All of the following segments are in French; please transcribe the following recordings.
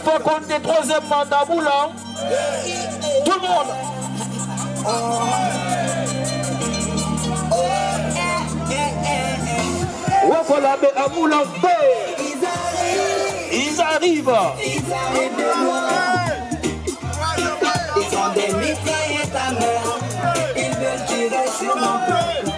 Alpha Condé, troisième mandat, Moulin. Tout le monde. Ouais, voilà, mais à Moulin B. Ils arrivent. De loin. Ils ont des mitraillettes à main. Ils veulent tirer sur mon peuple.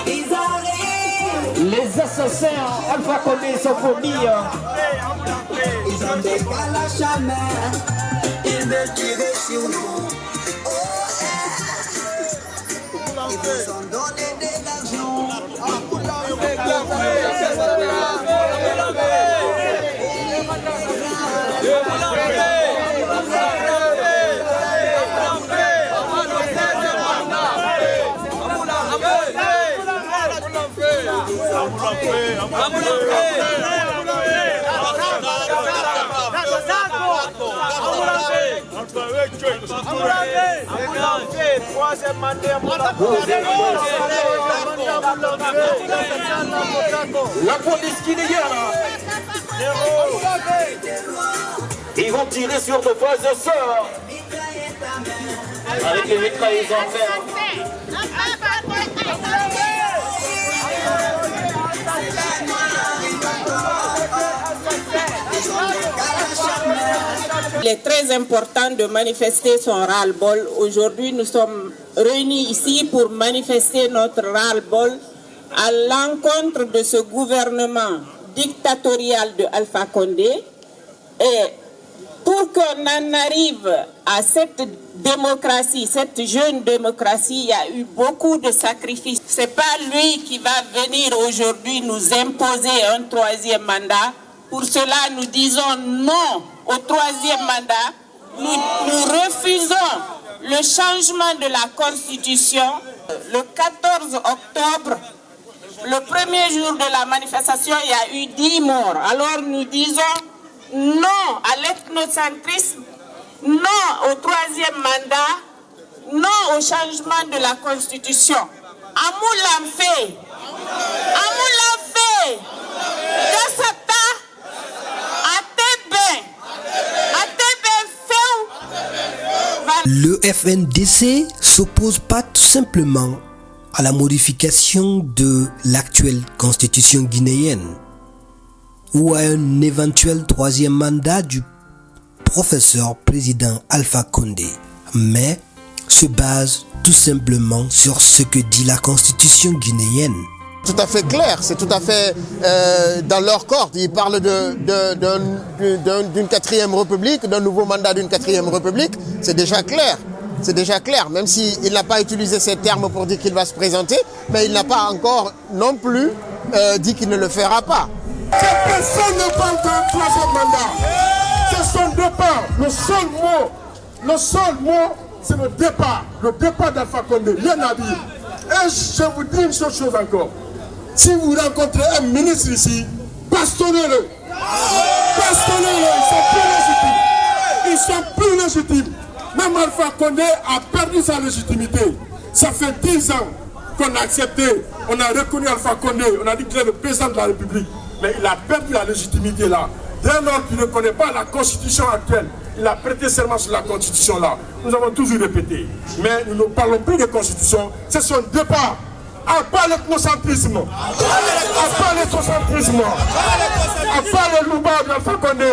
Ils arrivent. Les assassins, Alpha Condé sont fournis. Ils ont des calaches à main. Ils veulent tirer sur nous. Ils vous ont donné de l'argent. La police guinéenne. Ils vont tirer sur nos frères et sœurs. Avec les mitrailleuses en mer. Il est très important de manifester son ras-le-bol. Aujourd'hui, nous sommes réunis ici pour manifester notre ras-le-bol à l'encontre de ce gouvernement dictatorial de Alpha Condé. Et pour qu'on en arrive à cette démocratie, cette jeune démocratie, il y a eu beaucoup de sacrifices. Ce n'est pas lui qui va venir aujourd'hui nous imposer un troisième mandat. Pour cela, nous disons non au troisième mandat. Nous refusons le changement de la Constitution. Le 14 octobre, le premier jour de la manifestation, il y a eu 10 morts. Alors nous disons non à l'ethnocentrisme, non au troisième mandat, non au changement de la Constitution. Amoulam fait, Amoulam fait, Gassata, Le FNDC s'oppose pas tout simplement à la modification de l'actuelle constitution guinéenne ou à un éventuel troisième mandat du professeur président Alpha Condé, mais se base tout simplement sur ce que dit la constitution guinéenne. Tout à fait clair, c'est tout à fait dans leur corde. Ils parlent d'une quatrième république, d'un nouveau mandat d'une quatrième république. C'est déjà clair. C'est déjà clair, même s'il n'a pas utilisé ces termes pour dire qu'il va se présenter, mais il n'a pas encore non plus dit qu'il ne le fera pas. Personne ne parle d'un troisième mandat. C'est son départ. Le seul mot, c'est le départ d'Alpha Condé. Rien à dire. Et je vous dis une seule chose encore. Si vous rencontrez un ministre ici, bastonnez-le. Bastonnez-le, ils sont plus légitimes. Même Alpha Condé a perdu sa légitimité. Ça fait 10 ans qu'on a accepté, on a reconnu Alpha Condé, on a dit qu'il est le président de la République. Mais il a perdu la légitimité là. Dès lors qu'il ne connaît pas la constitution actuelle, il a prêté serment sur la constitution là. Nous avons toujours répété. Mais nous ne parlons plus de constitution, c'est son départ. À part l'ethnocentrisme, à part l'ethnocentrisme, à part le louba d'Alpha Condé,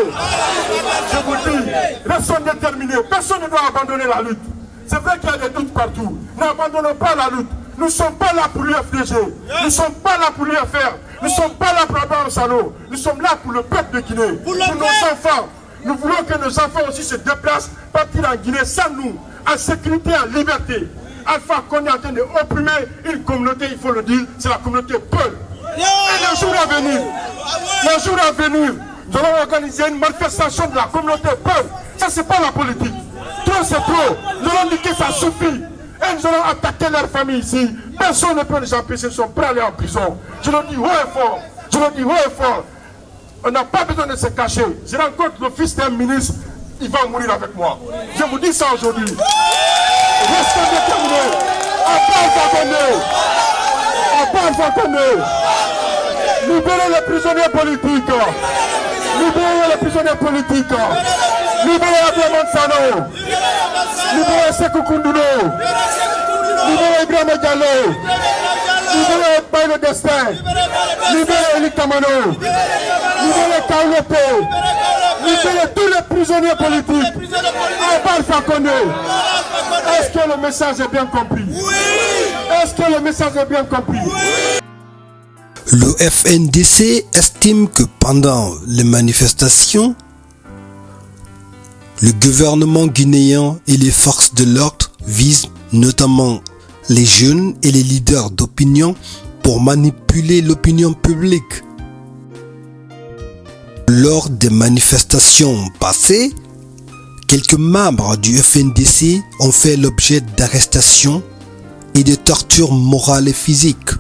je vous dis, restons déterminés. Personne ne doit abandonner la lutte. C'est vrai qu'il y a des doutes partout. N'abandonnons pas la lutte. Nous ne sommes pas là pour l'UFDG. Nous ne sommes pas là pour l'UFR. Nous ne sommes pas là pour avoir un salaud. Nous sommes là pour le peuple de Guinée. Pour nos enfants. Nous voulons que nos enfants aussi se déplacent, partir en Guinée sans nous, en sécurité, en liberté. Alpha Condé est en train d'opprimer une communauté, il faut le dire, c'est la communauté Peul. Et le jour à venir, nous allons organiser une manifestation de la communauté Peul. Ça, c'est pas la politique. Trop, c'est trop. Nous allons dire que ça suffit. Et nous allons attaquer leur famille ici. Personne ne peut les empêcher, ils sont prêts à aller en prison. Je le dis haut et fort. Je le dis haut et fort. On n'a pas besoin de se cacher. Je rencontre le fils d'un ministre, il va mourir avec moi. Je vous dis ça aujourd'hui. Restez déterminés. À part Alpha Condé. Libérez les prisonniers politiques. Libérez les prisonniers politiques. Libérez Abdraman Sano. Libérez Sekou Koundouno. Libérez Ibrahima Diallo. Libérez Baye Destin. Libérez Elie Kamano. Libérez Kaoulopé. Libérez tous les prisonniers politiques. Alpha Condé. Est-ce que le message est bien compris? Oui. Est-ce que le message est bien compris? Le FNDC estime que pendant les manifestations, le gouvernement guinéen et les forces de l'ordre visent notamment les jeunes et les leaders d'opinion pour manipuler l'opinion publique. Lors des manifestations passées, quelques membres du FNDC ont fait l'objet d'arrestations et de tortures morales et physiques.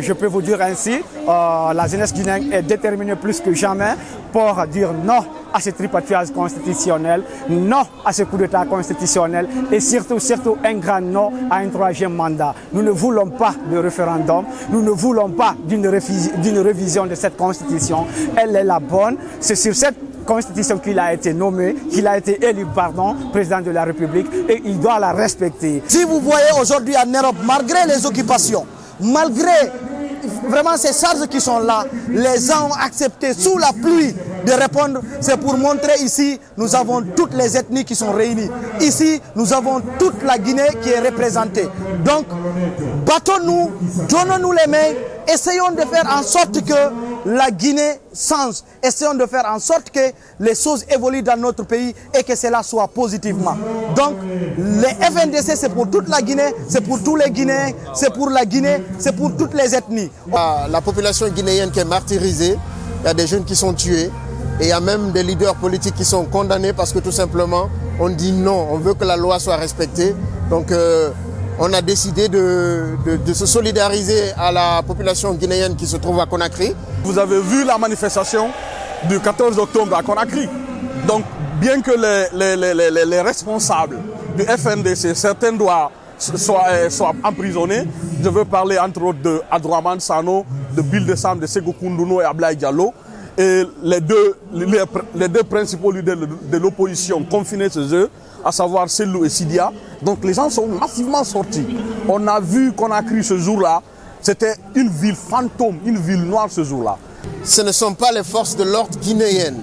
Je peux vous dire ainsi, la jeunesse guinéenne est déterminée plus que jamais pour dire non à ce tripatouillage constitutionnel, non à ce coup d'état constitutionnel et surtout un grand non à un troisième mandat. Nous ne voulons pas de référendum, nous ne voulons pas d'une révision de cette constitution. Elle est la bonne, c'est sur cette constitution qu'il a été nommé, qu'il a été élu, président de la République et il doit la respecter. Si vous voyez aujourd'hui en Europe, malgré les occupations, malgré vraiment ces charges qui sont là, les gens ont accepté sous la pluie de répondre. C'est pour montrer ici, nous avons toutes les ethnies qui sont réunies. Ici, nous avons toute la Guinée qui est représentée. Donc, battons-nous, donnons-nous les mains, essayons de faire en sorte que la Guinée change. Essayons de faire en sorte que les choses évoluent dans notre pays et que cela soit positivement. Donc, les FNDC, c'est pour toute la Guinée, c'est pour tous les Guinéens, c'est pour la Guinée, c'est pour toutes les ethnies. La population guinéenne qui est martyrisée, il y a des jeunes qui sont tués et il y a même des leaders politiques qui sont condamnés parce que tout simplement, on dit non, on veut que la loi soit respectée. Donc, on a décidé de se solidariser à la population guinéenne qui se trouve à Conakry. Vous avez vu la manifestation du 14 octobre à Conakry. Donc, bien que les responsables du FNDC, certains soient emprisonnés, je veux parler entre autres de Abdraman Sano, de Bill Dessam, de Sekou Koundouno et Ablaye Diallo. Et les deux principaux leaders de l'opposition confinés chez eux, à savoir Selou et Sidia. Donc les gens sont massivement sortis. On a vu Conakry ce jour-là, c'était une ville fantôme, une ville noire ce jour-là. Ce ne sont pas les forces de l'ordre guinéennes,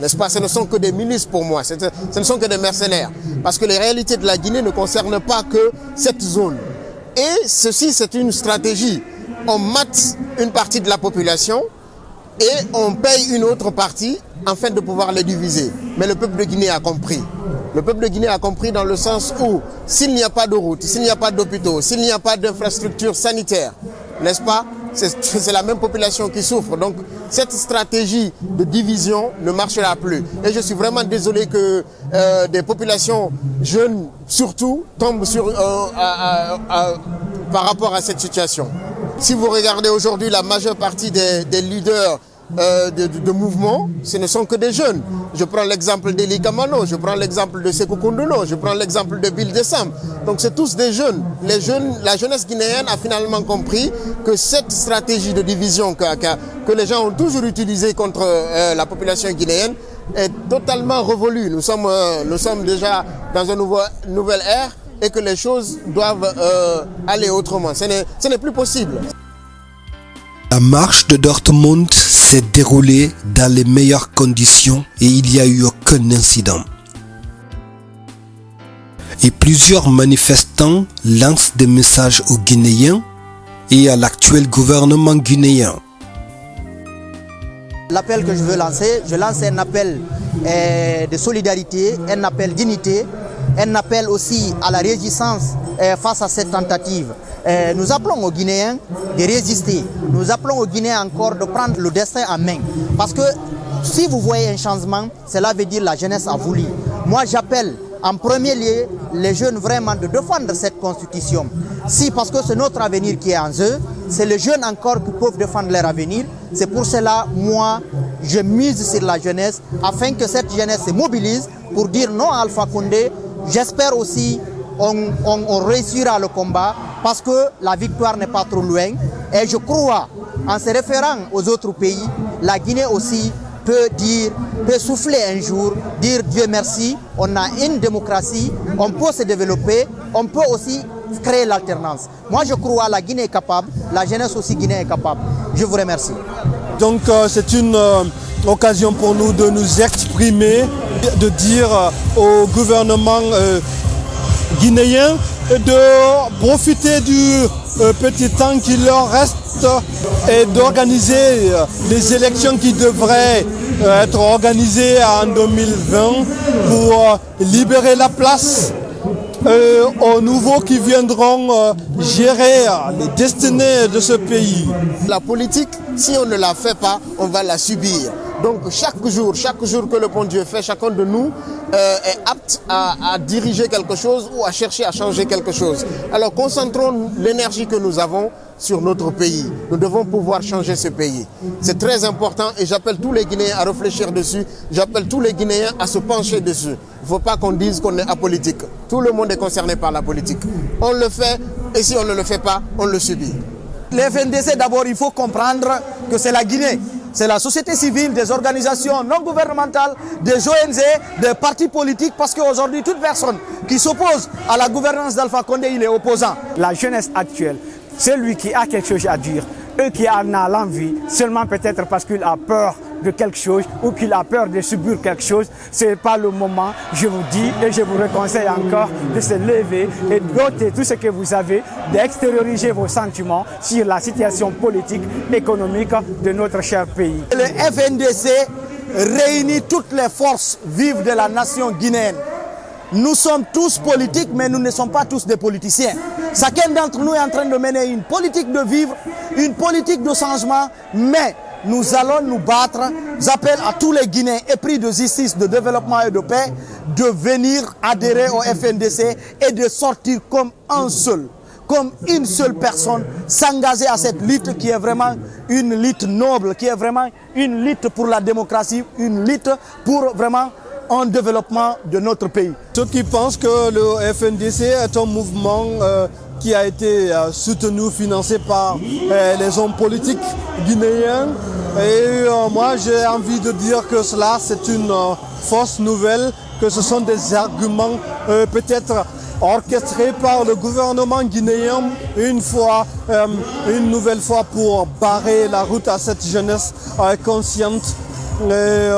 n'est-ce pas? Ce ne sont que des milices pour moi, ce ne sont que des mercenaires. Parce que les réalités de la Guinée ne concernent pas que cette zone. Et ceci, c'est une stratégie. On mate une partie de la population et on paye une autre partie afin de pouvoir les diviser. Mais le peuple de Guinée a compris. Le peuple de Guinée a compris dans le sens où s'il n'y a pas de route, s'il n'y a pas d'hôpitaux, s'il n'y a pas d'infrastructures sanitaires, n'est-ce pas? C'est la même population qui souffre. Donc cette stratégie de division ne marchera plus. Et je suis vraiment désolé que des populations jeunes, surtout, tombent par rapport à cette situation. Si vous regardez aujourd'hui la majeure partie des leaders de mouvements, ce ne sont que des jeunes. Je prends l'exemple d'Elie Kamano, je prends l'exemple de Sekou Koundouno, je prends l'exemple de Bill Dessam. Donc c'est tous des jeunes. La jeunesse guinéenne a finalement compris que cette stratégie de division que les gens ont toujours utilisée contre la population guinéenne est totalement révolue. Nous sommes déjà dans une nouvelle ère et que les choses doivent aller autrement. Ce n'est plus possible. La marche de Dortmund s'est déroulée dans les meilleures conditions et il n'y a eu aucun incident. Et plusieurs manifestants lancent des messages aux Guinéens et à l'actuel gouvernement guinéen. L'appel que je lance un appel de solidarité, un appel d'unité, un appel aussi à la résistance face à cette tentative. Nous appelons aux Guinéens de résister. Nous appelons aux Guinéens encore de prendre le destin en main. Parce que si vous voyez un changement, cela veut dire que la jeunesse a voulu. Moi, j'appelle en premier lieu les jeunes vraiment de défendre cette constitution. Si, parce que c'est notre avenir qui est en jeu, c'est les jeunes encore qui peuvent défendre leur avenir. C'est pour cela, moi, je mise sur la jeunesse afin que cette jeunesse se mobilise pour dire non à Alpha Condé. J'espère aussi on réussira le combat parce que la victoire n'est pas trop loin. Et je crois en se référant aux autres pays, la Guinée aussi peut souffler un jour, dire Dieu merci, on a une démocratie, on peut se développer, on peut aussi créer l'alternance. Moi je crois que la Guinée est capable, la jeunesse aussi guinéenne est capable. Je vous remercie. Donc c'est une occasion pour nous de nous exprimer, de dire au gouvernement guinéen de profiter du petit temps qui leur reste et d'organiser les élections qui devraient être organisées en 2020 pour libérer la place aux nouveaux qui viendront gérer les destinées de ce pays. La politique, si on ne la fait pas, on va la subir. Donc chaque jour que le bon Dieu fait, chacun de nous est apte à diriger quelque chose ou à chercher à changer quelque chose. Alors concentrons l'énergie que nous avons sur notre pays. Nous devons pouvoir changer ce pays. C'est très important et j'appelle tous les Guinéens à réfléchir dessus. J'appelle tous les Guinéens à se pencher dessus. Il ne faut pas qu'on dise qu'on est apolitique. Tout le monde est concerné par la politique. On le fait et si on ne le fait pas, on le subit. Les FNDC, d'abord, il faut comprendre que c'est la Guinée. C'est la société civile, des organisations non gouvernementales, des ONG, des partis politiques, parce qu'aujourd'hui, toute personne qui s'oppose à la gouvernance d'Alpha Condé, il est opposant. La jeunesse actuelle, celui qui a quelque chose à dire, eux qui en ont l'envie, seulement peut-être parce qu'il a peur de quelque chose ou qu'il a peur de subir quelque chose, ce n'est pas le moment, je vous dis et je vous conseille encore de se lever et d'ôter tout ce que vous avez, d'extérioriser vos sentiments sur la situation politique, économique de notre cher pays. Le FNDC réunit toutes les forces vives de la nation guinéenne. Nous sommes tous politiques, mais nous ne sommes pas tous des politiciens. Chacun d'entre nous est en train de mener une politique de vivre, une politique de changement, mais nous allons nous battre. J'appelle à tous les Guinéens épris de justice, de développement et de paix de venir adhérer au FNDC et de sortir comme un seul, comme une seule personne, s'engager à cette lutte qui est vraiment une lutte noble, qui est vraiment une lutte pour la démocratie, une lutte pour vraiment un développement de notre pays. Ceux qui pensent que le FNDC est un mouvement qui a été soutenu, financé par les hommes politiques guinéens. Et moi j'ai envie de dire que cela c'est une fausse nouvelle, que ce sont des arguments peut-être orchestrés par le gouvernement guinéen une nouvelle fois pour barrer la route à cette jeunesse consciente et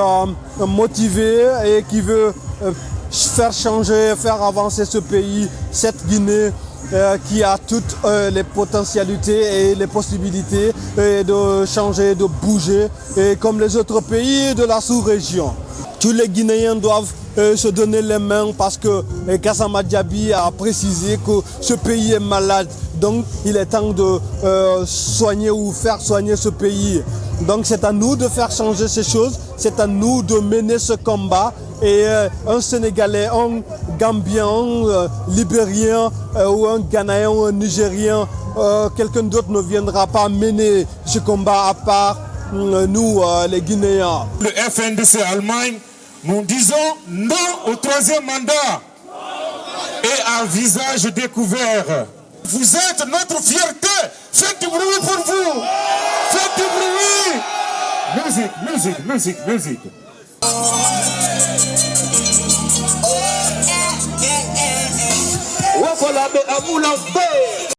motivée et qui veut faire changer, faire avancer ce pays, cette Guinée qui a toutes les potentialités et les possibilités de changer, de bouger, et comme les autres pays de la sous-région. Tous les Guinéens doivent se donner les mains parce que Gassama Diaby a précisé que ce pays est malade. Donc il est temps de soigner ou faire soigner ce pays. Donc c'est à nous de faire changer ces choses, c'est à nous de mener ce combat. Et un Sénégalais, un Gambien, un Libérien ou un Ghanéen ou un Nigérien, quelqu'un d'autre ne viendra pas mener ce combat à part nous, les Guinéens. Le FNDC Allemagne, nous disons non au troisième mandat et à visage découvert. Vous êtes notre fierté. Faites du bruit pour vous. Faites du bruit. Musique, musique, musique, musique. Wafalabe Amoulambe.